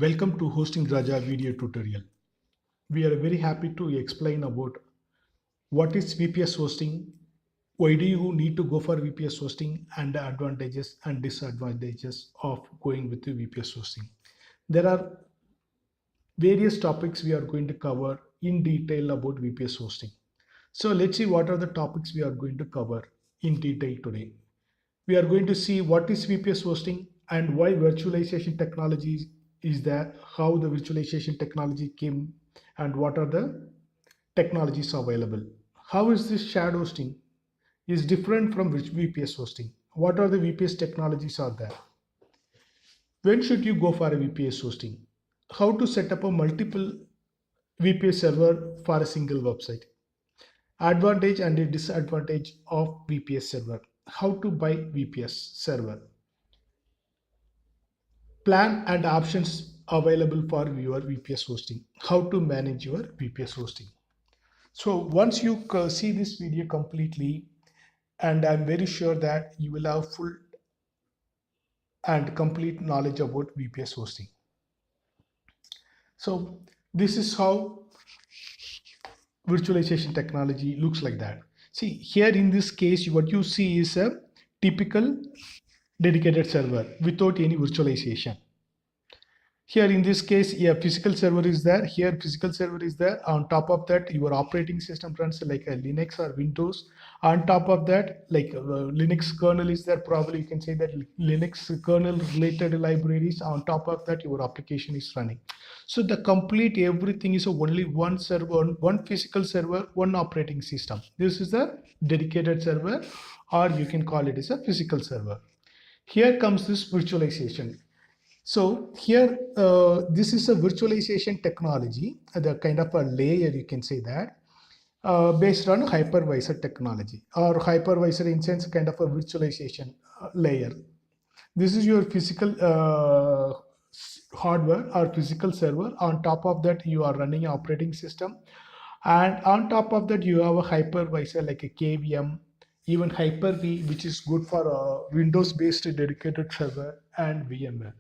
Welcome to Hosting Raja video tutorial. We are very happy to explain about what is VPS hosting, why do you need to go for VPS hosting, and the advantages and disadvantages of going with the VPS hosting. There are various topics we are going to cover in detail about VPS hosting. So let's see what are the topics we are going to cover in detail today. We are going to see what is VPS hosting and why virtualization technology is there, how the virtualization technology came, and what are the technologies available. How is this shared hosting is different from VPS hosting? What are the VPS technologies are there? When should you go for a VPS hosting? How to set up a multiple VPS server for a single website? Advantage and disadvantage of VPS server. How to buy VPS server? Plan and options available for your VPS hosting. How to manage your VPS hosting. So once you see this video completely, and I'm very sure that you will have full and complete knowledge about VPS hosting. So this is how virtualization technology looks like that. See here in this case, what you see is a typical dedicated server without any virtualization. Here in this case, a physical server is there. Here physical server is there. On top of that, your operating system runs like a Linux or Windows. On top of that, like Linux kernel is there. Probably you can say that Linux kernel related libraries. On top of that, your application is running. So the complete everything is only one server, one physical server, one operating system. This is a dedicated server, or you can call it as a physical server. Here comes this virtualization. So here, this is a virtualization technology, the kind of a layer you can say that, based on hypervisor technology, or hypervisor in sense kind of a virtualization layer. This is your physical hardware or physical server. On top of that, you are running an operating system, and on top of that, you have a hypervisor like a KVM, even Hyper-V, which is good for a Windows-based dedicated server, and VMware.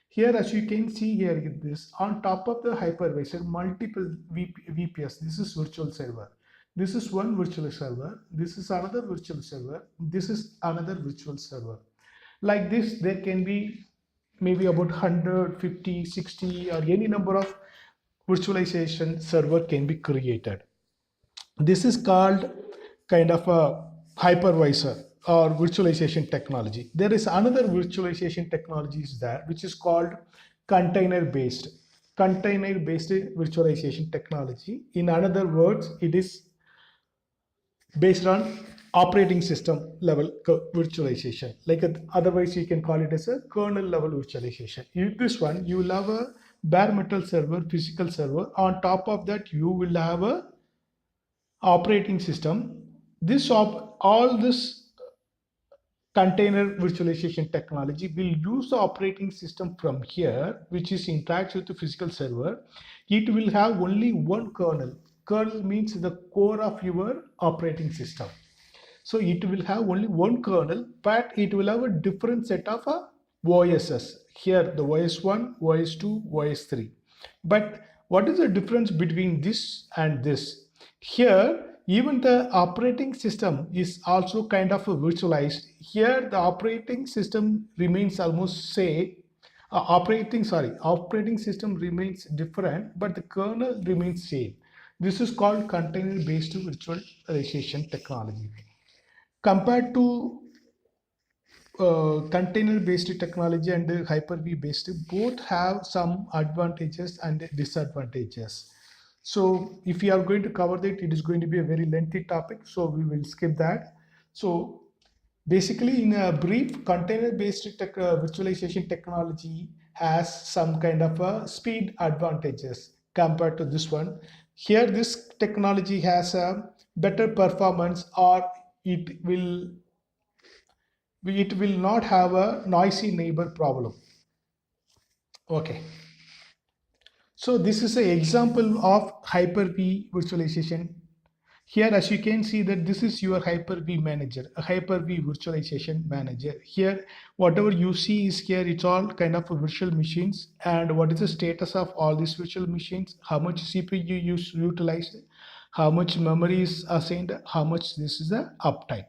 Here, as you can see here, this on top of the hypervisor, multiple VPS. This is virtual server. This is one virtual server. This is another virtual server. This is another virtual server. Like this, there can be maybe about 100, 50, 60, or any number of virtualization server can be created. This is called kind of a hypervisor or virtualization technology. There is another virtualization technology is there, which is called container-based virtualization technology. In other words, it is based on operating system level virtualization. Like otherwise, you can call it as a kernel level virtualization. In this one, you will have a bare metal server, physical server. On top of that, you will have a operating system. All this container virtualization technology will use the operating system from here, which is interacts with the physical server. It will have only one kernel. Kernel means the core of your operating system. So it will have only one kernel, but it will have a different set of OSs. Here the OS1, OS2, OS3. But what is the difference between this and this? Here, even the operating system is also kind of virtualized. Here, the operating system remains almost say operating system remains different, but the kernel remains same. This is called container-based virtualization technology. Compared to container-based technology and Hyper-V based, both have some advantages and disadvantages. So if we are going to cover that, it is going to be a very lengthy topic, so we will skip that. So basically, in a brief, container-based virtualization technology has some kind of a speed advantages compared to this one. Here, this technology has a better performance, or it will not have a noisy neighbor problem. Okay. So this is an example of Hyper-V virtualization Here, as you can see that this is your Hyper-V manager, a Hyper-V virtualization manager. Here, whatever you see is here, it's all kind of virtual machines. And what is the status of all these virtual machines? How much CPU utilized? How much memory is assigned? How much this is the uptime?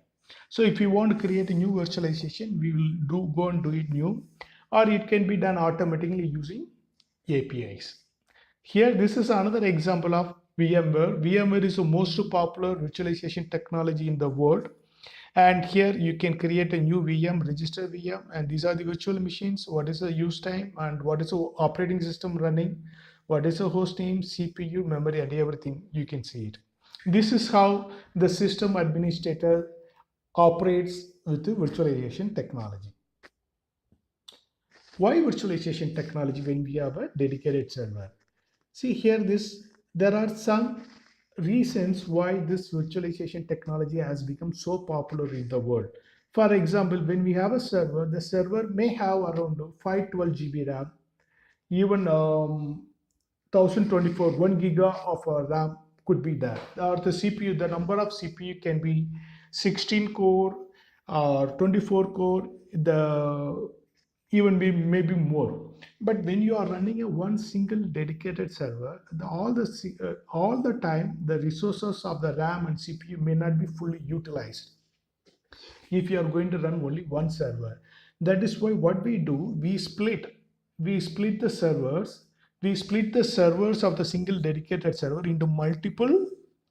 So if you want to create a new virtualization, we will go and do it new, or it can be done automatically using APIs. Here, this is another example of VMware. VMware is the most popular virtualization technology in the world. And here you can create a new VM, register VM, and these are the virtual machines. What is the use time and what is the operating system running? What is the host name, CPU, memory, and everything. You can see it. This is how the system administrator operates with the virtualization technology. Why virtualization technology when we have a dedicated server? See here there are some reasons why this virtualization technology has become so popular in the world. For example, when we have a server, the server may have around 512 GB RAM, even 1024, 1 giga of RAM could be there. Or the CPU, the number of CPU can be 16 core or 24 core, the even be maybe more. But when you are running a one single dedicated server, all the time the resources of the RAM and CPU may not be fully utilized if you are going to run only one server. That is why what we do, we split the servers of the single dedicated server into multiple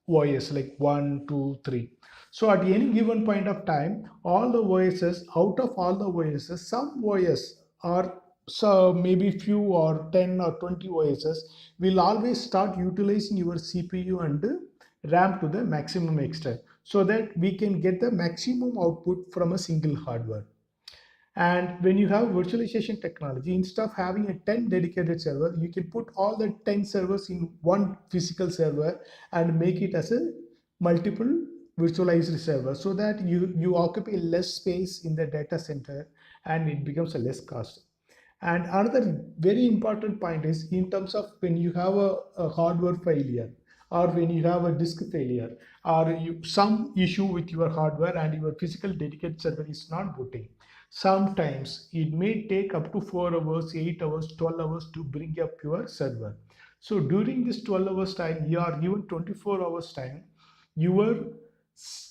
OS like 1, 2, 3. So at any given point of time, all the OSs, out of all the OSs, some OS or so maybe few or 10 or 20 OSs will always start utilizing your CPU and RAM to the maximum extent so that we can get the maximum output from a single hardware. And when you have virtualization technology, instead of having a 10 dedicated server, you can put all the 10 servers in one physical server and make it as a multiple virtualized server so that you occupy less space in the data center and it becomes a less cost. And another very important point is in terms of when you have a hardware failure or when you have a disk failure or some issue with your hardware and your physical dedicated server is not booting. Sometimes it may take up to 4 hours, 8 hours, 12 hours to bring up your server. So during this 12 hours time, you are given 24 hours time, your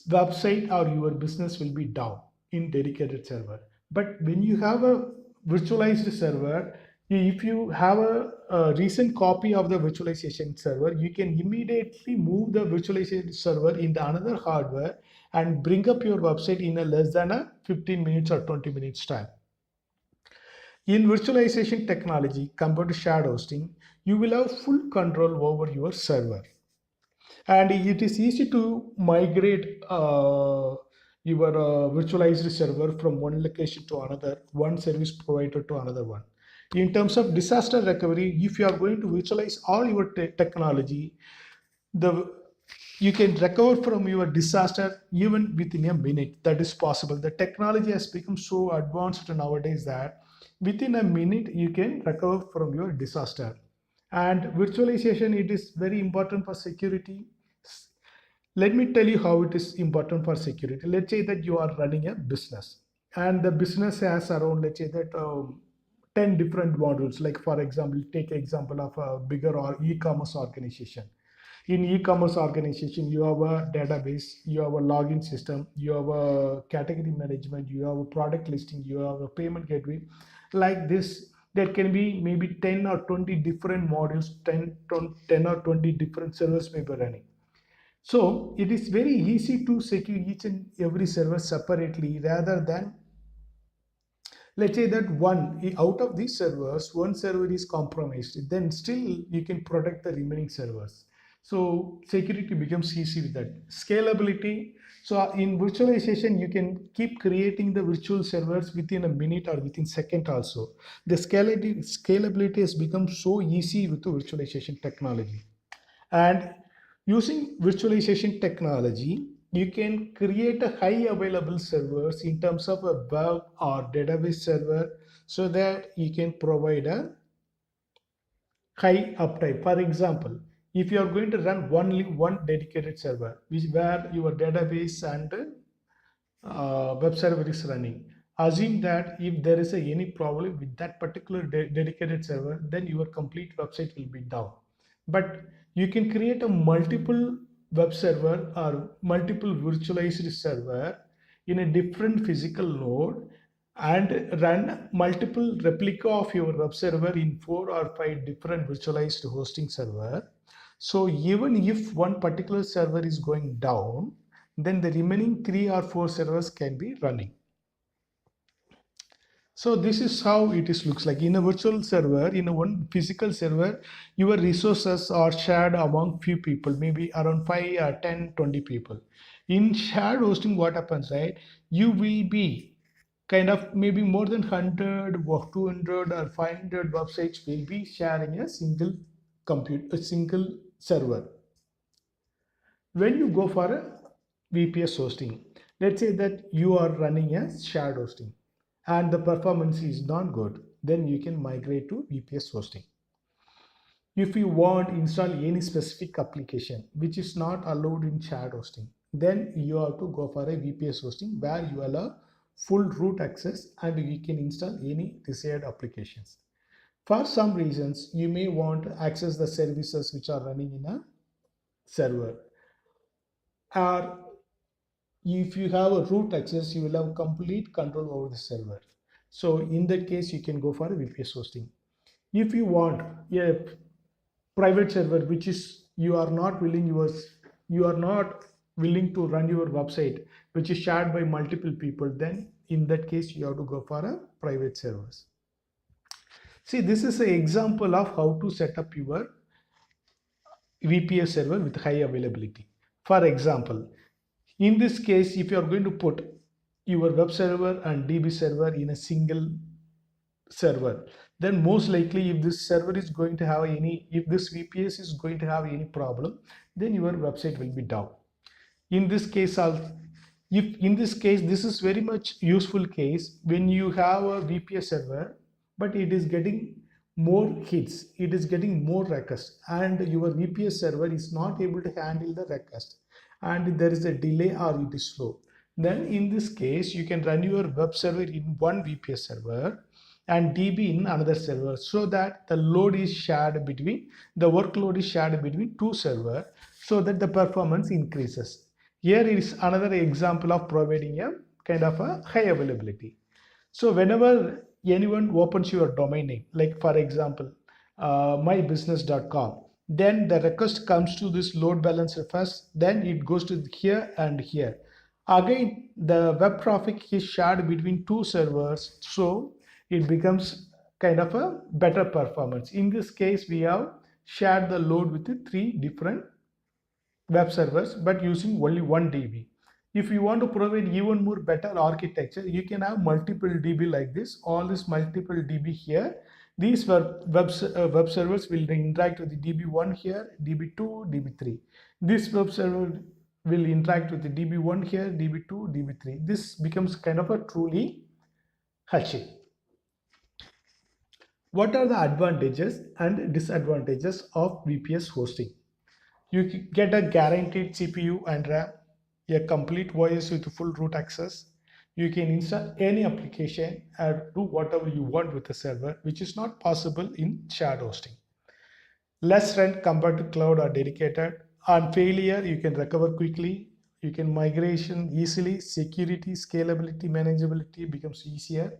website or your business will be down in dedicated server. But when you have a virtualized server, if you have a recent copy of the virtualization server, you can immediately move the virtualization server into another hardware and bring up your website in a less than a 15 minutes or 20 minutes time. In virtualization technology compared to shared hosting, you will have full control over your server. And it is easy to migrate your virtualized server from one location to another, one service provider to another one. In terms of disaster recovery, if you are going to virtualize all your technology, you can recover from your disaster even within a minute. That is possible. The technology has become so advanced nowadays that within a minute you can recover from your disaster. And virtualization, it is very important for security. Let me tell you how it is important for security. Let's say that you are running a business and the business has around, let's say that 10 different modules. Like for example, take example of a bigger or e-commerce organization. In e-commerce organization, you have a database, you have a login system, you have a category management, you have a product listing, you have a payment gateway. Like this, there can be maybe 10 or 20 different modules, 10 or 20 different servers may be running. So it is very easy to secure each and every server separately rather than, let's say that out of these servers, one server is compromised, then still you can protect the remaining servers. So security becomes easy with that. Scalability. So in virtualization, you can keep creating the virtual servers within a minute or within second also. The scalability has become so easy with the virtualization technology. And using virtualization technology, you can create a high available servers in terms of a web or database server so that you can provide a high uptime. For example, if you are going to run only one dedicated server, which where your database and web server is running, assume that if there is any problem with that particular dedicated server, then your complete website will be down. But you can create a multiple web server or multiple virtualized server in a different physical node and run multiple replica of your web server in 4 or 5 different virtualized hosting server. So even if one particular server is going down, then the remaining 3 or 4 servers can be running. So this is how it is looks like in a virtual server. In a one physical server, your resources are shared among few people, maybe around 5 or 10, 20 people. In shared hosting, what happens, right? You will be kind of maybe more than 100 or 200 or 500 websites will be sharing a single compute, a single server. When you go for a VPS hosting, let's say that you are running a shared hosting and the performance is not good, then you can migrate to VPS hosting. If you want to install any specific application which is not allowed in shared hosting, then you have to go for a VPS hosting where you allow full root access and you can install any desired applications. For some reasons, you may want to access the services which are running in a server, or if you have a root access, you will have complete control over the server. So in that case, you can go for a VPS hosting. If you want a private server, which is you are not willing to run your website, which is shared by multiple people, then in that case, you have to go for a private servers. See, this is an example of how to set up your VPS server with high availability. For example, in this case, if you are going to put your web server and DB server in a single server, then most likely if this server is going to have if this VPS is going to have any problem, then your website will be down. In this case, this is very much useful case when you have a VPS server, but it is getting more hits, it is getting more requests, and your VPS server is not able to handle the request, and there is a delay or it is slow. Then in this case, you can run your web server in one VPS server and DB in another server, so that the workload is shared between two servers, so that the performance increases. Here is another example of providing a kind of a high availability. So whenever anyone opens your domain name, like for example, mybusiness.com, then the request comes to this load balancer first, then it goes to here and here. Again, the web traffic is shared between two servers, so it becomes kind of a better performance. In this case, we have shared the load with the 3 different web servers, but using only one DB. If you want to provide even more better architecture, you can have multiple DB like this. All this multiple DB here. These web servers will interact with the DB1 here, DB2, DB3. This web server will interact with the DB1 here, DB2, DB3. This becomes kind of a truly HA. What are the advantages and disadvantages of VPS hosting? You get a guaranteed CPU and RAM, a complete OS with full root access. You can install any application and do whatever you want with the server, which is not possible in shared hosting. Less rent compared to cloud or dedicated. On failure, you can recover quickly. You can migration easily. Security, scalability, manageability becomes easier.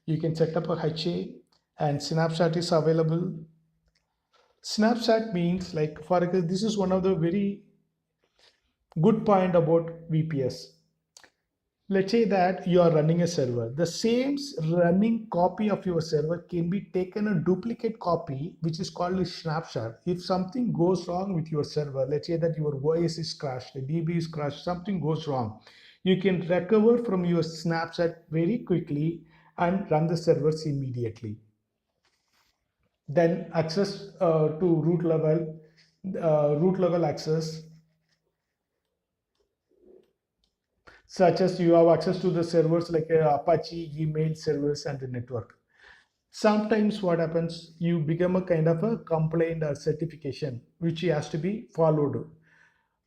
You can set up a HA, and Snapshot is available. Snapshot means, like, for example, this is one of the very good point about VPS. Let's say that you are running a server. The same running copy of your server can be taken a duplicate copy, which is called a snapshot. If something goes wrong with your server, let's say that your OS is crashed, the DB is crashed, something goes wrong, you can recover from your snapshot very quickly and run the servers immediately. Then access to root level access, such as you have access to the servers like Apache, email servers, and the network. Sometimes what happens, you become a kind of a complaint or certification which has to be followed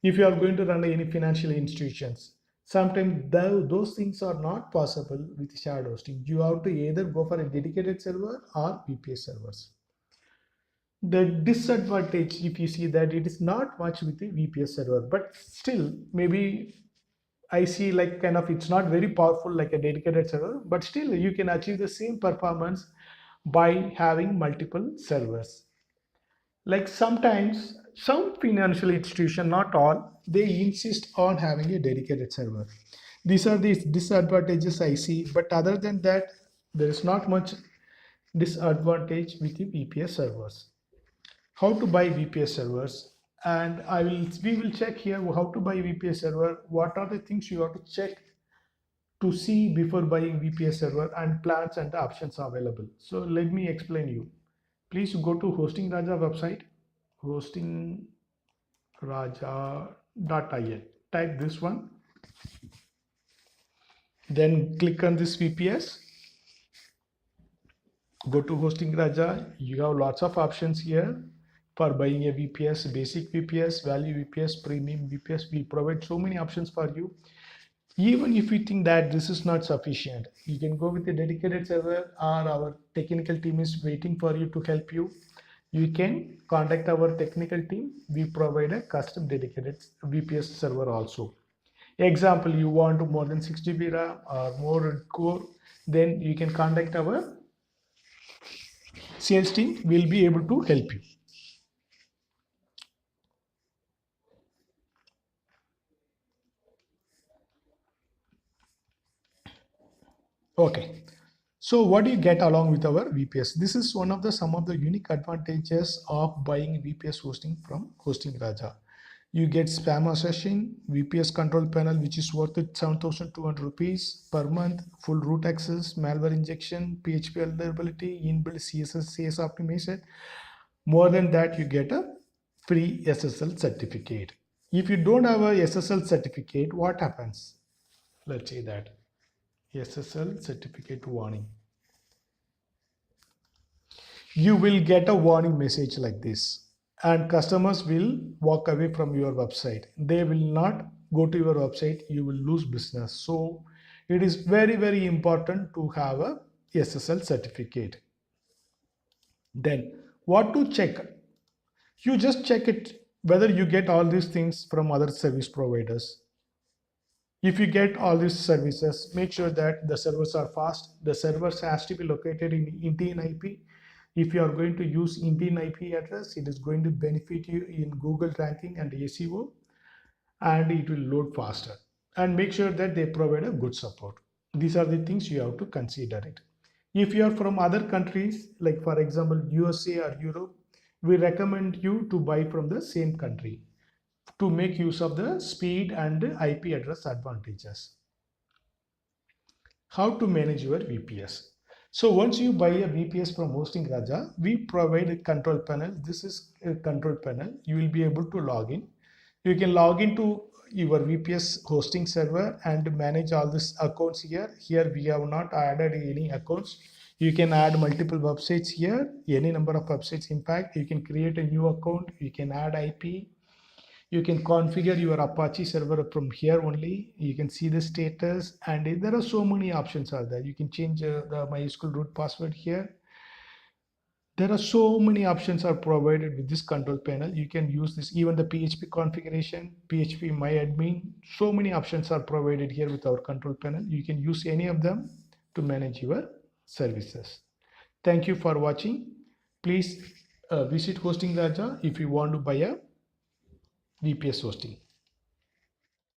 if you are going to run any financial institutions. Sometimes those things are not possible with shared hosting. You have to either go for a dedicated server or VPS servers. The disadvantage, if you see, that it is not much with the VPS server, but still maybe I see like kind of it's not very powerful like a dedicated server, but still you can achieve the same performance by having multiple servers. Like sometimes some financial institution, not all, they insist on having a dedicated server. These are the disadvantages I see, but other than that, there is not much disadvantage with the VPS servers. How to buy VPS servers, and we will check here how to buy VPS server. What are the things you have to check to see before buying VPS server, and plans and the options available. So let me explain you. Please go to Hosting Raja website, hostingraja.in. Type this one, then click on this VPS. Go to Hosting Raja. You have lots of options here for buying a VPS, basic VPS, value VPS, premium VPS. We provide so many options for you. Even if you think that this is not sufficient, you can go with a dedicated server, or our technical team is waiting for you to help you. You can contact our technical team. We provide a custom dedicated VPS server also. Example, you want more than 6 GB RAM or more core, then you can contact our sales team. Will be able to help you. Okay. So what do you get along with our VPS? This is some of the unique advantages of buying VPS hosting from Hosting Raja. You get spam assertion, VPS control panel, which is worth 7,200 rupees per month, full root access, malware injection, PHP vulnerability, inbuilt CSS, CS optimization. More than that, you get a free SSL certificate. If you don't have a SSL certificate, what happens? Let's say that SSL certificate warning. You will get a warning message like this, and customers will walk away from your website. They will not go to your website. You will lose business. So it is very, very important to have a SSL certificate. Then what to check? You just check it whether you get all these things from other service providers. If you get all these services, make sure that the servers are fast. The servers has to be located in Indian IP. If you are going to use Indian IP address, it is going to benefit you in Google ranking and SEO, and it will load faster. And make sure that they provide a good support. These are the things you have to consider it. If you are from other countries, like for example, USA or Europe, we recommend you to buy from the same country to make use of the speed and IP address advantages. How to manage your VPS? So once you buy a VPS from Hosting Raja, we provide a control panel. This is a control panel. You will be able to log in. You can log into your VPS hosting server and manage all these accounts here. Here we have not added any accounts. You can add multiple websites here, any number of websites. In fact, you can create a new account. You can add IP. You can configure your Apache server from here only. You can see the status, and there are so many options are there. You can change the MySQL root password here. There are so many options are provided with this control panel. You can use this, even the PHP configuration, PHP myadmin. So many options are provided here with our control panel. You can use any of them to manage your services. Thank you for watching. Please visit Hosting Raja if you want to buy a VPS hosting.